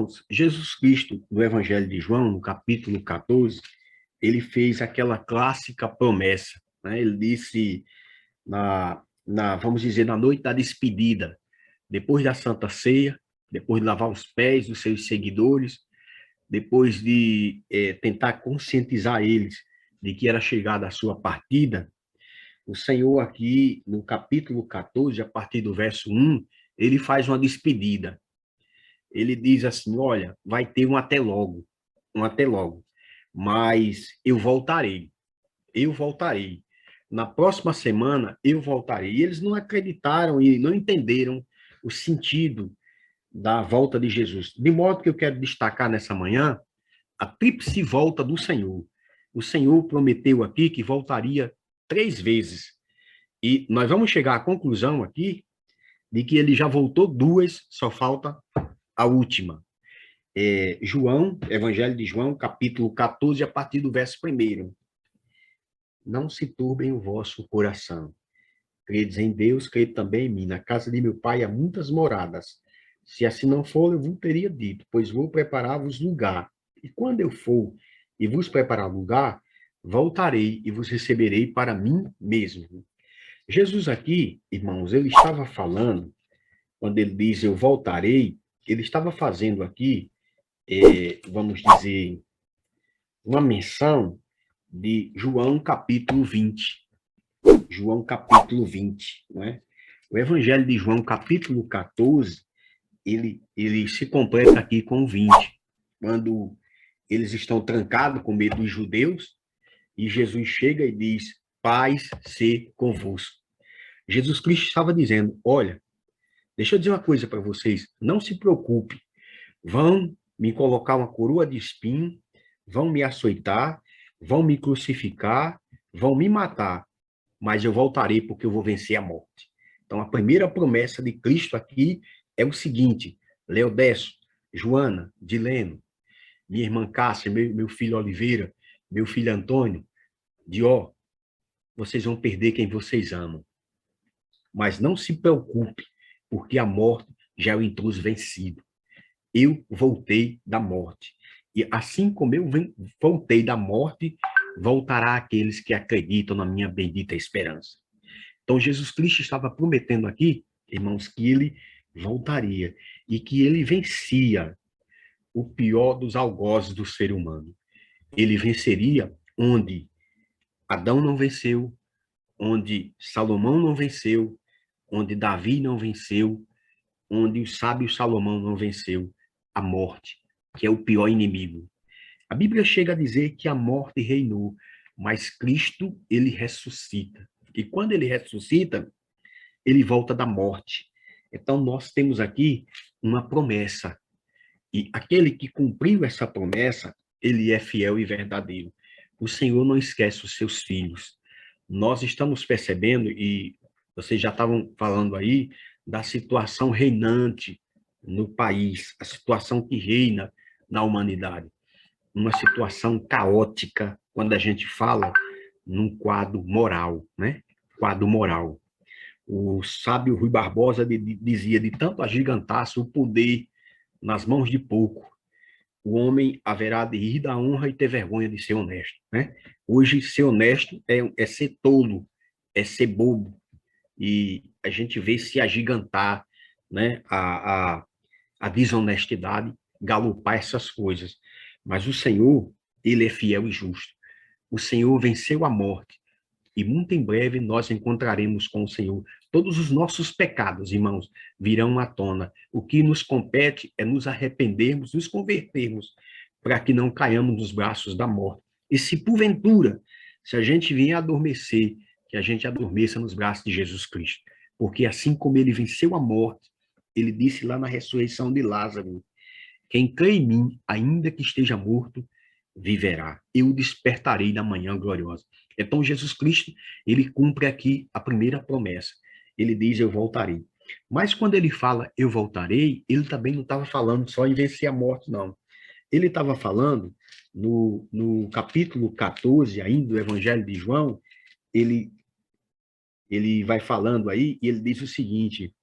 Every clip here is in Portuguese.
Irmãos, Jesus Cristo, no Evangelho de João, no capítulo 14, ele fez aquela clássica promessa, né? Ele disse, vamos dizer, na noite da despedida, depois da Santa Ceia, depois de lavar os pés dos seus seguidores, depois de tentar conscientizar eles de que era chegada a sua partida, o Senhor aqui, no capítulo 14, a partir do verso 1, ele faz uma despedida. Ele diz assim, olha, vai ter um até logo, mas eu voltarei. Na próxima semana, eu voltarei. E eles não acreditaram e não entenderam o sentido da volta de Jesus. De modo que eu quero destacar nessa manhã a tríplice volta do Senhor. O Senhor prometeu aqui que voltaria 3 vezes. E nós vamos chegar à conclusão aqui de que ele já voltou 2, só falta a última. Evangelho de João, capítulo 14, a partir do verso 1. Não se turbem o vosso coração. Credes em Deus, crede também em mim. Na casa de meu pai há muitas moradas. Se assim não for, eu vos teria dito, pois vou preparar-vos lugar. E quando eu for e vos preparar lugar, voltarei e vos receberei para mim mesmo. Jesus aqui, irmãos, ele estava falando, quando ele diz eu voltarei, ele estava fazendo aqui, vamos dizer, uma menção de João capítulo 20. João capítulo 20, não é? O Evangelho de João capítulo 14, ele se completa aqui com o 20, quando eles estão trancados com medo dos judeus, e Jesus chega e diz, paz se convosco. Jesus Cristo estava dizendo, olha, deixa eu dizer uma coisa para vocês, não se preocupe, vão me colocar uma coroa de espinho, vão me açoitar, vão me crucificar, vão me matar, mas eu voltarei porque eu vou vencer a morte. Então, a primeira promessa de Cristo aqui é o seguinte, Leodécio, Joana, Dileno, minha irmã Cássia, meu filho Oliveira, meu filho Antônio, Dió, vocês vão perder quem vocês amam. Mas não se preocupe, porque a morte já é o intruso vencido. Eu voltei da morte. E assim como eu voltei da morte, voltará aqueles que acreditam na minha bendita esperança. Então, Jesus Cristo estava prometendo aqui, irmãos, que ele voltaria e que ele vencia o pior dos algozes do ser humano. Ele venceria onde Adão não venceu, onde Salomão não venceu, onde Davi não venceu, onde o sábio Salomão não venceu, a morte, que é o pior inimigo. A Bíblia chega a dizer que a morte reinou, mas Cristo, ele ressuscita. E quando ele ressuscita, ele volta da morte. Então, nós temos aqui uma promessa. E aquele que cumpriu essa promessa, ele é fiel e verdadeiro. O Senhor não esquece os seus filhos. Nós estamos percebendo, e vocês já estavam falando aí, da situação reinante no país, a situação que reina na humanidade. Uma situação caótica, quando a gente fala num quadro moral, né? Quadro moral. O sábio Rui Barbosa dizia, de tanto agigantar-se o poder nas mãos de pouco, o homem haverá de ir da honra e ter vergonha de ser honesto, né? Hoje, ser honesto é ser tolo, é ser bobo, e a gente vê se agigantar, né? A desonestidade, galopar essas coisas. Mas o Senhor, ele é fiel e justo. O Senhor venceu a morte, e muito em breve nós encontraremos com o Senhor. Todos os nossos pecados, irmãos, virão à tona. O que nos compete é nos arrependermos, nos convertermos, para que não caiamos nos braços da morte. E se porventura, se a gente vier adormecer, que a gente adormeça nos braços de Jesus Cristo. Porque assim como ele venceu a morte, ele disse lá na ressurreição de Lázaro, quem crê em mim, ainda que esteja morto, viverá. Eu despertarei na manhã gloriosa. Então, Jesus Cristo, ele cumpre aqui a primeira promessa. Ele diz, eu voltarei. Mas quando ele fala, eu voltarei, ele também não estava falando só em vencer a morte, não. Ele estava falando, no capítulo 14, ainda, do Evangelho de João, ele vai falando aí, e ele diz o seguinte,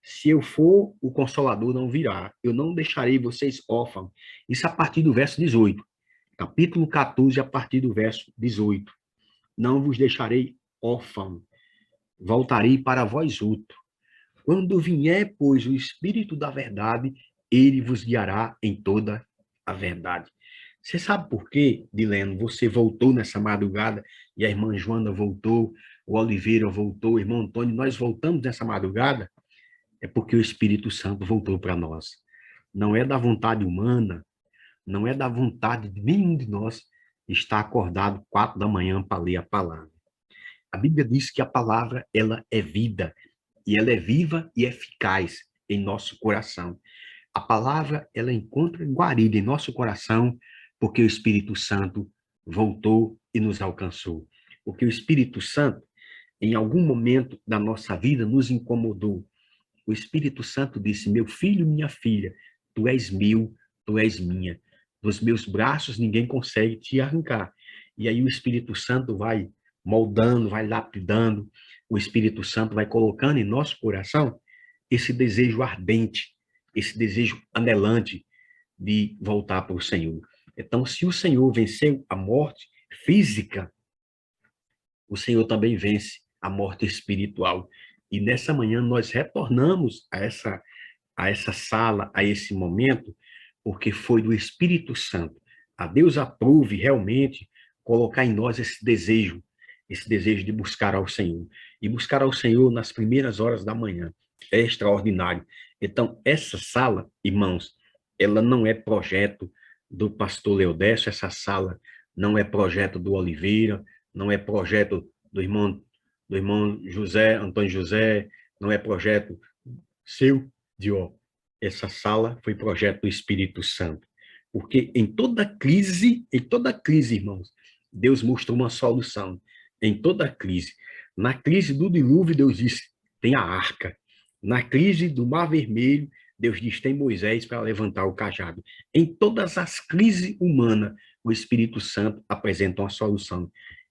Se eu for, o Consolador não virá. Eu não deixarei vocês órfãos. Isso a partir do verso 18. Capítulo 14, a partir do verso 18. Não vos deixarei órfão. Voltarei para vós outro. Quando vier, pois, o Espírito da verdade, ele vos guiará em toda a verdade. Você sabe por quê, Dileno, você voltou nessa madrugada e a irmã Joana voltou, o Oliveira voltou, o irmão Antônio, nós voltamos nessa madrugada? É porque o Espírito Santo voltou para nós. Não é da vontade humana, não é da vontade de nenhum de nós estar acordado 4 da manhã para ler a palavra. A Bíblia diz que a palavra, ela é vida, e ela é viva e eficaz em nosso coração. A palavra, ela encontra guarida em nosso coração, porque o Espírito Santo voltou e nos alcançou. Porque o Espírito Santo, em algum momento da nossa vida, nos incomodou. O Espírito Santo disse: meu filho, minha filha, tu és meu, tu és minha. Dos meus braços ninguém consegue te arrancar. E aí o Espírito Santo vai moldando, vai lapidando, o Espírito Santo vai colocando em nosso coração esse desejo ardente, esse desejo anelante de voltar para o Senhor. Então, se o Senhor venceu a morte física, o Senhor também vence a morte espiritual. E nessa manhã nós retornamos a essa sala, a esse momento, porque foi do Espírito Santo. A Deus aprove realmente colocar em nós esse desejo de buscar ao Senhor. E buscar ao Senhor nas primeiras horas da manhã. É extraordinário. Então, essa sala, irmãos, ela não é projeto do pastor Leodécio, essa sala não é projeto do Oliveira, não é projeto do irmão José, Antônio José, não é projeto seu, Dió. Essa sala foi projeto do Espírito Santo. Porque em toda crise, irmãos, Deus mostrou uma solução. Em toda crise. Na crise do dilúvio, Deus disse, tem a arca. Na crise do Mar Vermelho, Deus diz, tem Moisés para levantar o cajado. Em todas as crises humanas, o Espírito Santo apresenta uma solução.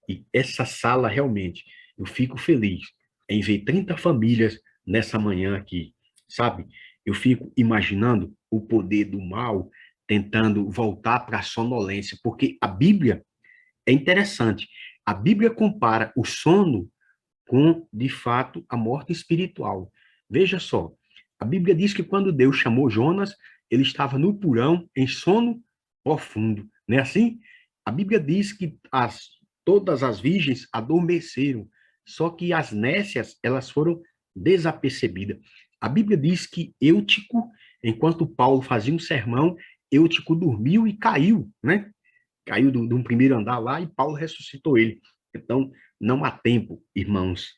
E essa sala, realmente, eu fico feliz em ver 30 famílias nessa manhã aqui, sabe? Eu fico imaginando o poder do mal tentando voltar para a sonolência, porque a Bíblia é interessante. A Bíblia compara o sono com, de fato, a morte espiritual. Veja só, a Bíblia diz que quando Deus chamou Jonas, ele estava no porão, em sono profundo. Não é assim? A Bíblia diz que todas as virgens adormeceram, só que as nécias, elas foram desapercebidas. A Bíblia diz que Eutico, enquanto Paulo fazia um sermão, Eutico dormiu e caiu, né? Caiu de um primeiro andar lá e Paulo ressuscitou ele. Então, não há tempo, irmãos,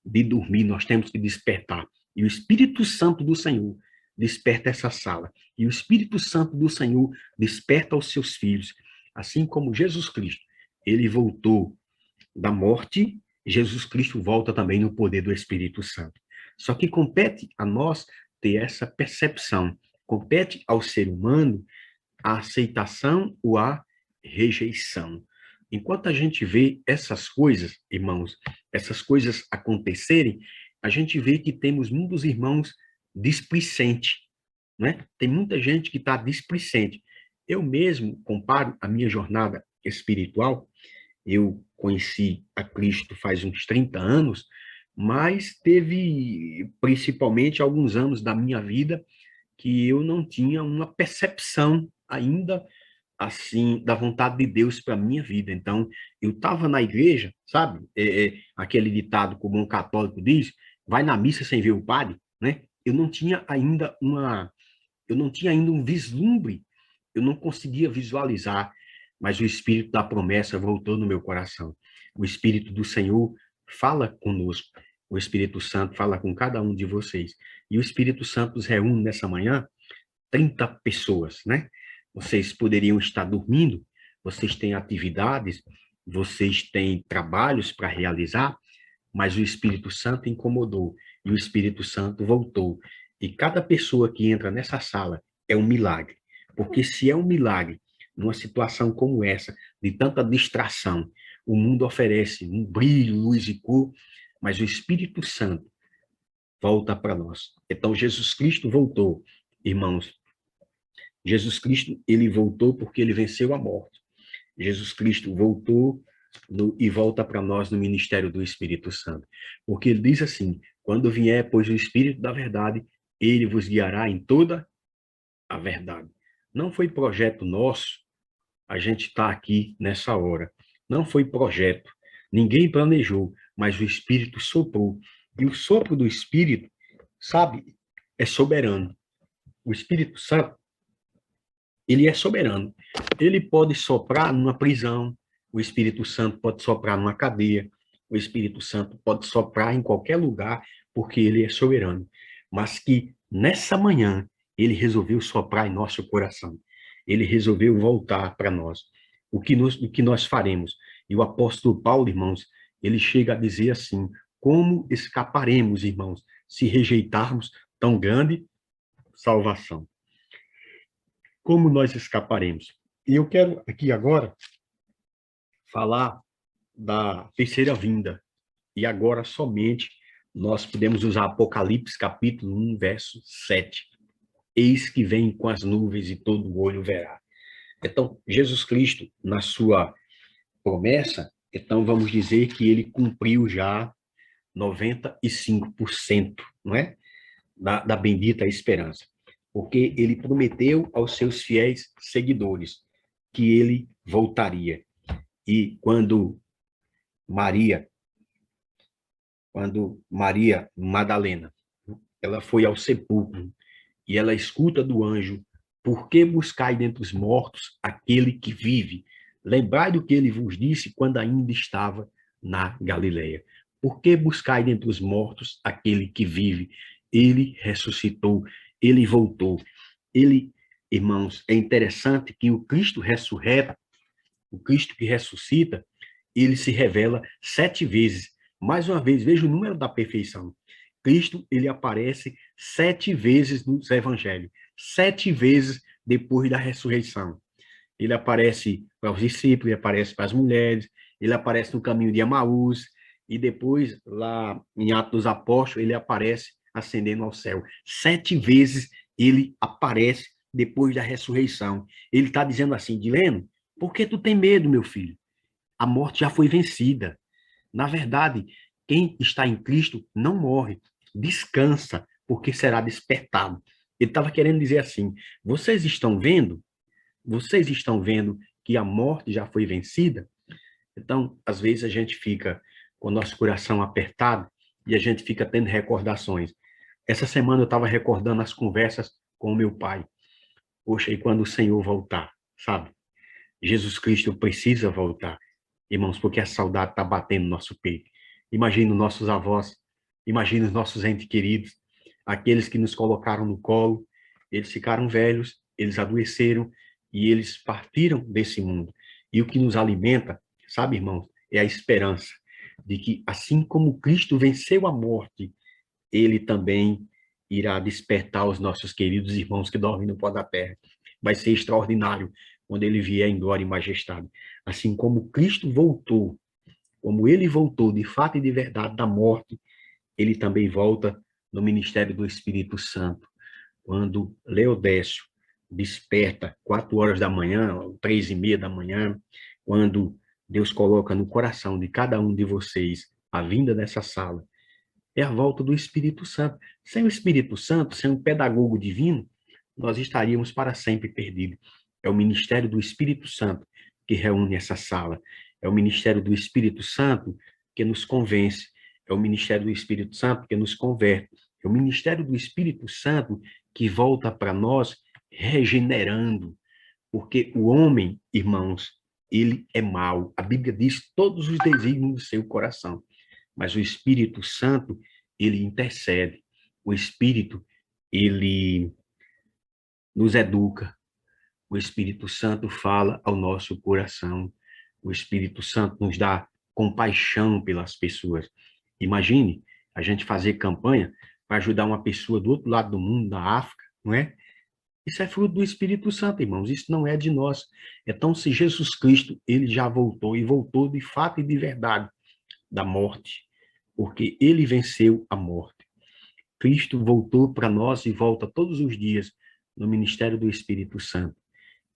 de dormir, nós temos que despertar. E o Espírito Santo do Senhor desperta essa sala. E o Espírito Santo do Senhor desperta os seus filhos. Assim como Jesus Cristo, ele voltou da morte, Jesus Cristo volta também no poder do Espírito Santo. Só que compete a nós ter essa percepção. Compete ao ser humano a aceitação ou a rejeição. Enquanto a gente vê essas coisas, irmãos, essas coisas acontecerem, a gente vê que temos muitos irmãos displicentes, né? Tem muita gente que está displicente. Eu mesmo comparo a minha jornada espiritual, eu conheci a Cristo faz uns 30 anos, mas teve principalmente alguns anos da minha vida que eu não tinha uma percepção ainda assim da vontade de Deus para minha vida. Então, eu estava na igreja, sabe? Aquele ditado que o bom católico diz, vai na missa sem ver o padre, né? Eu não tinha ainda um vislumbre, eu não conseguia visualizar, mas o Espírito da promessa voltou no meu coração. O Espírito do Senhor fala conosco. O Espírito Santo fala com cada um de vocês. E o Espírito Santo nos reúne nessa manhã 30 pessoas, né? Vocês poderiam estar dormindo, vocês têm atividades, vocês têm trabalhos para realizar, mas o Espírito Santo incomodou e o Espírito Santo voltou. E cada pessoa que entra nessa sala é um milagre. Porque se é um milagre, numa situação como essa, de tanta distração, o mundo oferece um brilho, luz e cor, mas o Espírito Santo volta para nós. Então, Jesus Cristo voltou, irmãos. Jesus Cristo, ele voltou porque ele venceu a morte. Jesus Cristo voltou e volta para nós no ministério do Espírito Santo. Porque ele diz assim, quando vier, pois, o Espírito da verdade, ele vos guiará em toda a verdade. Não foi projeto nosso a gente estar aqui nessa hora. Não foi projeto. Ninguém planejou, mas o Espírito soprou. E o sopro do Espírito, sabe, é soberano. O Espírito Santo, ele é soberano. Ele pode soprar numa prisão, o Espírito Santo pode soprar numa cadeia, o Espírito Santo pode soprar em qualquer lugar, porque ele é soberano. Mas que nessa manhã ele resolveu soprar em nosso coração. Ele resolveu voltar para nós. O que nós faremos? E o apóstolo Paulo, irmãos, ele chega a dizer assim: como escaparemos, irmãos, se rejeitarmos tão grande salvação? Como nós escaparemos? E eu quero aqui agora falar da terceira vinda. E agora somente nós podemos usar Apocalipse capítulo 1, verso 7. Eis que vem com as nuvens e todo olho verá. Então, Jesus Cristo, na sua promessa, então vamos dizer que ele cumpriu já 95%, não é? Da bendita esperança. Porque ele prometeu aos seus fiéis seguidores que ele voltaria. E Maria, quando Maria Madalena, ela foi ao sepulcro e ela escuta do anjo: por que buscai dentre os mortos aquele que vive? Lembrai do que ele vos disse quando ainda estava na Galileia. Por que buscai dentre os mortos aquele que vive? Ele ressuscitou, ele voltou. Ele, irmãos, é interessante que o Cristo ressurreto, o Cristo que ressuscita, ele se revela 7 vezes. Mais uma vez, veja o número da perfeição. Cristo, ele aparece 7 vezes nos evangelhos, 7 vezes depois da ressurreição. Ele aparece para os discípulos, ele aparece para as mulheres, ele aparece no caminho de Emaús, e depois, lá em Atos dos Apóstolos, ele aparece ascendendo ao céu. 7 vezes ele aparece depois da ressurreição. Ele está dizendo assim: Dileno, por que tu tem medo, meu filho? A morte já foi vencida. Na verdade, quem está em Cristo não morre, descansa, porque será despertado. Ele estava querendo dizer assim: vocês estão vendo? Vocês estão vendo que a morte já foi vencida? Então, às vezes a gente fica com o nosso coração apertado e a gente fica tendo recordações. Essa semana eu estava recordando as conversas com o meu pai. Poxa, e quando o Senhor voltar, sabe? Jesus Cristo precisa voltar, irmãos, porque a saudade está batendo no nosso peito. Imagina os nossos avós, imagina os nossos entes queridos, aqueles que nos colocaram no colo, eles ficaram velhos, eles adoeceram e eles partiram desse mundo. E o que nos alimenta, sabe, irmãos, é a esperança de que, assim como Cristo venceu a morte, ele também irá despertar os nossos queridos irmãos que dormem no pó da terra. Vai ser extraordinário quando ele vier em glória e majestade. Assim como Cristo voltou, como ele voltou de fato e de verdade da morte, ele também volta no ministério do Espírito Santo. Quando Leodécio desperta 4 horas da manhã, 3:30 da manhã, quando Deus coloca no coração de cada um de vocês a vinda dessa sala, é a volta do Espírito Santo. Sem o Espírito Santo, sem um pedagogo divino, nós estaríamos para sempre perdidos. É o ministério do Espírito Santo que reúne essa sala. É o ministério do Espírito Santo que nos convence. É o ministério do Espírito Santo que nos converte. É o ministério do Espírito Santo que volta para nós regenerando. Porque o homem, irmãos, ele é mau. A Bíblia diz todos os desígnios do seu coração. Mas o Espírito Santo, ele intercede. O Espírito, ele nos educa. O Espírito Santo fala ao nosso coração. O Espírito Santo nos dá compaixão pelas pessoas. Imagine a gente fazer campanha para ajudar uma pessoa do outro lado do mundo, da África, não é? Isso é fruto do Espírito Santo, irmãos. Isso não é de nós. Então, se Jesus Cristo, ele já voltou, e voltou de fato e de verdade da morte, porque ele venceu a morte. Cristo voltou para nós e volta todos os dias no ministério do Espírito Santo.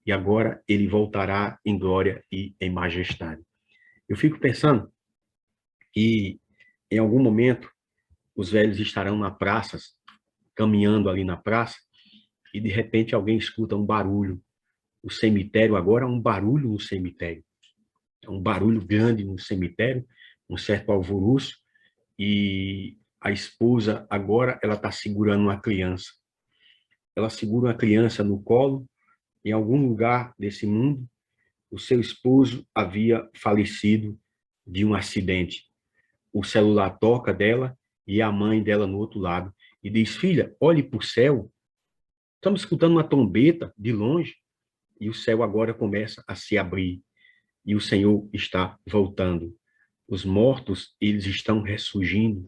E agora ele voltará em glória e em majestade. Eu fico pensando que em algum momento os velhos estarão na praça, caminhando ali na praça, e de repente alguém escuta um barulho. O cemitério agora é um barulho no cemitério. É um barulho grande no cemitério, um certo alvoroço, e a esposa agora ela está segurando uma criança. Ela segura uma criança no colo. Em algum lugar desse mundo, o seu esposo havia falecido de um acidente. O celular toca dela e a mãe dela no outro lado e diz: filha, olhe para o céu. Estamos escutando uma trombeta de longe e o céu agora começa a se abrir e o Senhor está voltando. Os mortos, eles estão ressurgindo.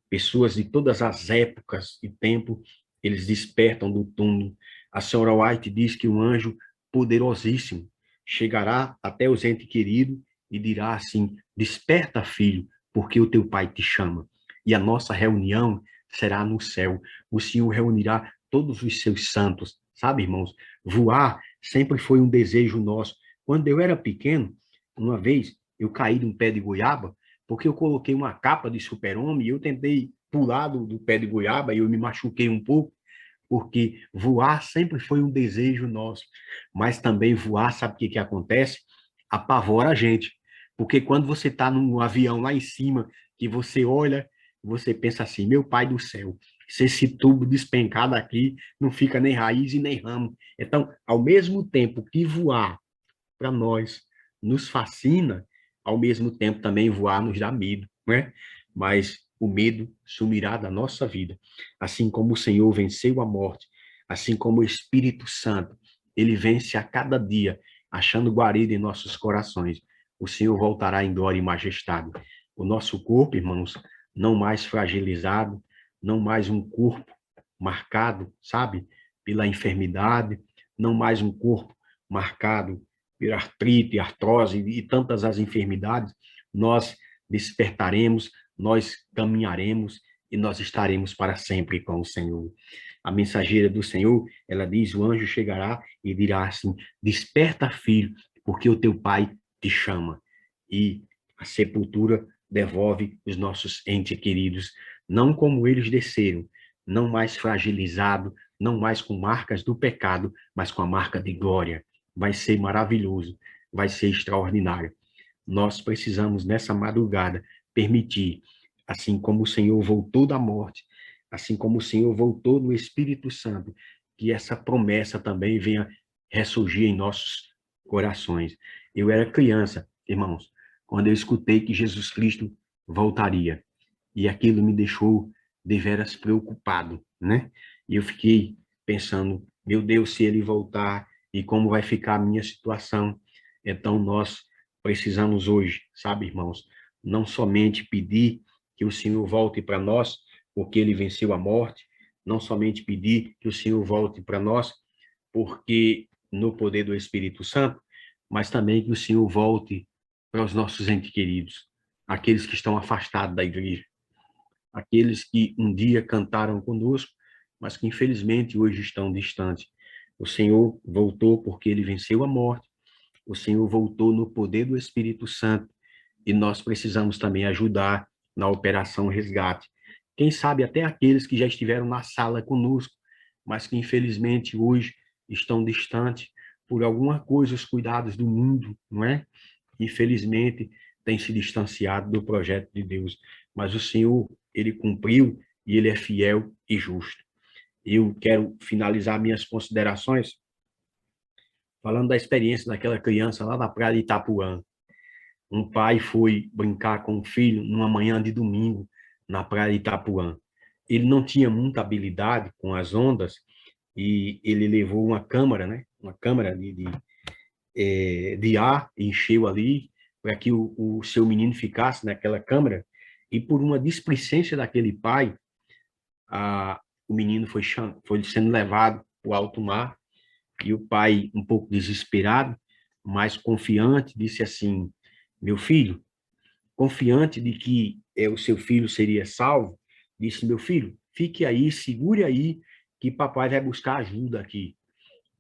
Pessoas de todas as épocas e tempo, eles despertam do túmulo. A senhora White diz que um anjo poderosíssimo chegará até os entes queridos e dirá assim: desperta, filho, porque o teu pai te chama. E a nossa reunião será no céu. O Senhor reunirá todos os seus santos. Sabe, irmãos, voar sempre foi um desejo nosso. Quando eu era pequeno, uma vez eu caí de um pé de goiaba, porque eu coloquei uma capa de super-homem e eu tentei pular do pé de goiaba e eu me machuquei um pouco, porque voar sempre foi um desejo nosso. Mas também voar, sabe o que acontece? Apavora a gente. Porque quando você está num avião lá em cima, que você olha, você pensa assim: meu pai do céu, se esse tubo despencar daqui, não fica nem raiz e nem ramo. Então, ao mesmo tempo que voar para nós nos fascina, ao mesmo tempo também voar nos dá medo, né? Mas o medo sumirá da nossa vida. Assim como o Senhor venceu a morte, assim como o Espírito Santo, ele vence a cada dia, achando guarida em nossos corações. O Senhor voltará em glória e majestade. O nosso corpo, irmãos, não mais fragilizado, não mais um corpo marcado, sabe, pela enfermidade, não mais um corpo marcado artrite, artrose e tantas as enfermidades, nós despertaremos, nós caminharemos e nós estaremos para sempre com o Senhor. A mensageira do Senhor, ela diz: o anjo chegará e dirá assim: desperta, filho, porque o teu pai te chama. E a sepultura devolve os nossos entes queridos, não como eles desceram, não mais fragilizado, não mais com marcas do pecado, mas com a marca de glória. Vai ser maravilhoso, vai ser extraordinário. Nós precisamos, nessa madrugada, permitir, assim como o Senhor voltou da morte, assim como o Senhor voltou no Espírito Santo, que essa promessa também venha ressurgir em nossos corações. Eu era criança, irmãos, quando eu escutei que Jesus Cristo voltaria, e aquilo me deixou deveras preocupado, né? E eu fiquei pensando: meu Deus, se ele voltar, e como vai ficar a minha situação? Então, nós precisamos hoje, sabe, irmãos, não somente pedir que o Senhor volte para nós, porque ele venceu a morte, não somente pedir que o Senhor volte para nós, porque no poder do Espírito Santo, mas também que o Senhor volte para os nossos entes queridos, aqueles que estão afastados da igreja, aqueles que um dia cantaram conosco, mas que infelizmente hoje estão distantes. O Senhor voltou porque ele venceu a morte, o Senhor voltou no poder do Espírito Santo e nós precisamos também ajudar na operação resgate. Quem sabe até aqueles que já estiveram na sala conosco, mas que infelizmente hoje estão distantes por alguma coisa, os cuidados do mundo, não é? Infelizmente, têm se distanciado do projeto de Deus. Mas o Senhor, ele cumpriu e ele é fiel e justo. Eu quero finalizar minhas considerações falando da experiência daquela criança lá na praia de Itapuã. Um pai foi brincar com o filho numa manhã de domingo na praia de Itapuã. Ele não tinha muita habilidade com as ondas e ele levou uma câmara, né? Uma câmara de ar, encheu ali para que o seu menino ficasse naquela câmara e por uma displicência daquele pai, o menino foi sendo levado para o alto mar e o pai, um pouco desesperado, mas confiante, disse assim: meu filho, confiante de que o seu filho seria salvo, disse: meu filho, fique aí, segure aí, que papai vai buscar ajuda aqui.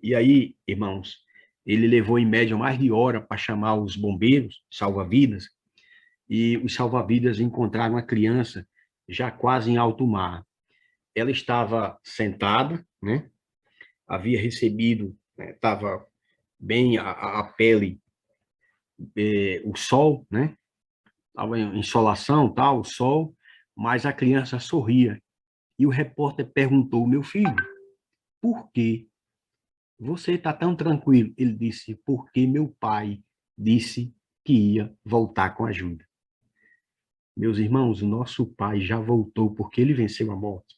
E aí, irmãos, ele levou em média mais de hora para chamar os bombeiros, salva-vidas, e os salva-vidas encontraram a criança já quase em alto mar. Ela estava sentada, né? Havia recebido, estava bem a pele, o sol, né? Estava em insolação, tal, o sol, mas a criança sorria. E o repórter perguntou: meu filho, por que você está tão tranquilo? Ele disse: porque meu pai disse que ia voltar com ajuda. Meus irmãos, o nosso pai já voltou porque ele venceu a morte.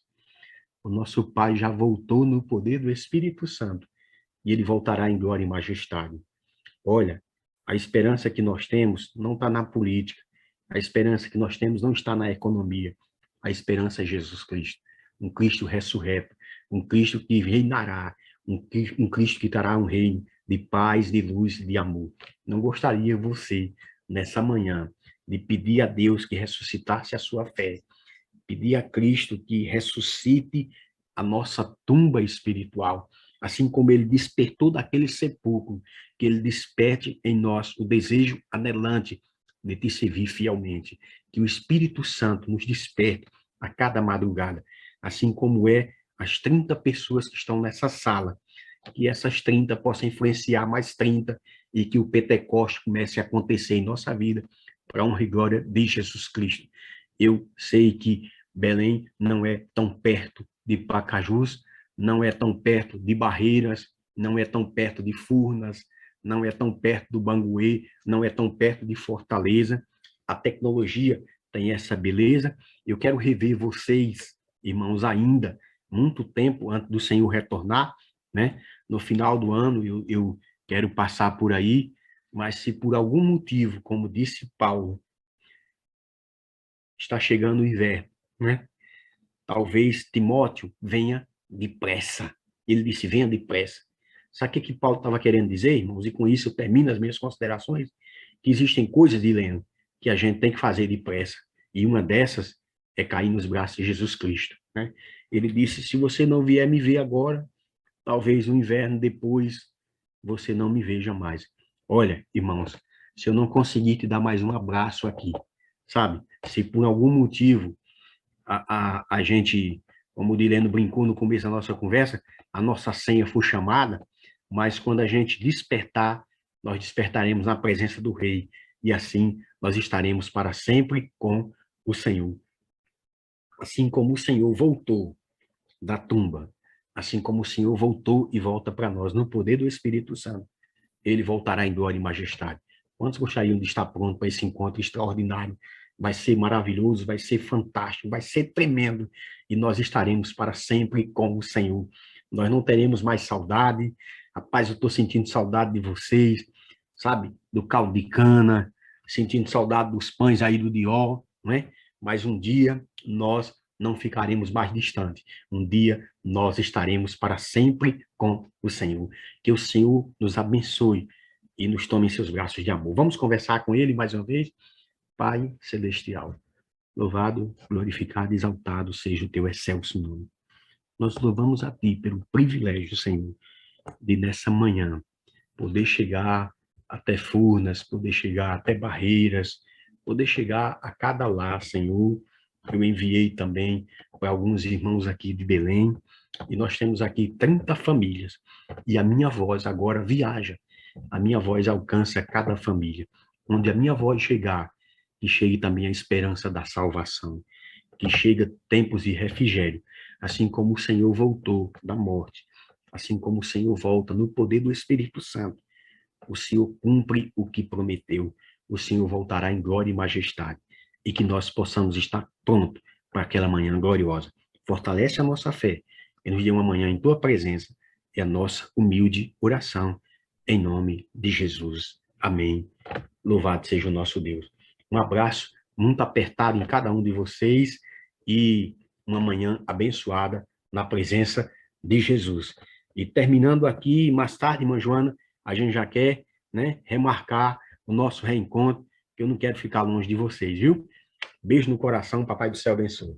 O nosso pai já voltou no poder do Espírito Santo e ele voltará em glória e majestade. Olha, a esperança que nós temos não está na política. A esperança que nós temos não está na economia. A esperança é Jesus Cristo. Um Cristo ressurreto. Um Cristo que reinará. Um Cristo que trará um reino de paz, de luz, de amor. Não gostaria você, nessa manhã, de pedir a Deus que ressuscitasse a sua fé. Pedir a Cristo que ressuscite a nossa tumba espiritual, assim como ele despertou daquele sepulcro, que ele desperte em nós o desejo anelante de te servir fielmente, que o Espírito Santo nos desperte a cada madrugada, assim como as 30 pessoas que estão nessa sala, que essas 30 possam influenciar mais 30 e que o Pentecoste comece a acontecer em nossa vida para a honra e glória de Jesus Cristo. Eu sei que Belém não é tão perto de Pacajus, não é tão perto de Barreiras, não é tão perto de Furnas, não é tão perto do Banguê, não é tão perto de Fortaleza. A tecnologia tem essa beleza. Eu quero rever vocês, irmãos, ainda muito tempo antes do Senhor retornar, né? No final do ano eu quero passar por aí, mas se por algum motivo, como disse Paulo, está chegando o inverno, né? Talvez Timóteo venha depressa. Ele disse: venha depressa. Sabe o que Paulo estava querendo dizer, irmãos? E com isso eu termino as minhas considerações, que existem coisas, Dileno, que a gente tem que fazer depressa. E uma dessas é cair nos braços de Jesus Cristo, né? Ele disse: se você não vier me ver agora, talvez no inverno depois você não me veja mais. Olha, irmãos, se eu não conseguir te dar mais um abraço aqui, sabe? Se por algum motivo a gente, como o Dileno brincou no começo da nossa conversa, a nossa senha for chamada, mas quando a gente despertar, nós despertaremos na presença do Rei, e assim nós estaremos para sempre com o Senhor. Assim como o Senhor voltou da tumba, assim como o Senhor voltou e volta para nós no poder do Espírito Santo, ele voltará em glória e majestade. Quantos gostariam de estar pronto para esse encontro extraordinário? Vai ser maravilhoso, vai ser fantástico, vai ser tremendo, e nós estaremos para sempre com o Senhor. Nós não teremos mais saudade. Rapaz, eu estou sentindo saudade de vocês, sabe? Do caldo de cana, sentindo saudade dos pães aí do Dió, não é? Mas um dia nós não ficaremos mais distantes. Um dia nós estaremos para sempre com o Senhor. Que o Senhor nos abençoe e nos tome em seus braços de amor. Vamos conversar com Ele mais uma vez? Pai Celestial, louvado, glorificado, exaltado seja o teu excelso nome. Nós louvamos a Ti pelo privilégio, Senhor, de nessa manhã poder chegar até Furnas, poder chegar até Barreiras, poder chegar a cada lar, Senhor. Eu enviei também para alguns irmãos aqui de Belém, e nós temos aqui 30 famílias, e a minha voz agora viaja, a minha voz alcança cada família. Onde a minha voz chegar, que chegue também a esperança da salvação, que chega tempos de refrigério, assim como o Senhor voltou da morte, assim como o Senhor volta no poder do Espírito Santo, o Senhor cumpre o que prometeu, o Senhor voltará em glória e majestade, e que nós possamos estar prontos para aquela manhã gloriosa. Fortalece a nossa fé, e nos dê uma manhã em tua presença, é a nossa humilde oração, em nome de Jesus. Amém. Louvado seja o nosso Deus. Um abraço muito apertado em cada um de vocês e uma manhã abençoada na presença de Jesus. E terminando aqui, mais tarde, irmã Joana, a gente já quer, né, remarcar o nosso reencontro, que eu não quero ficar longe de vocês, viu? Beijo no coração, papai do céu abençoe.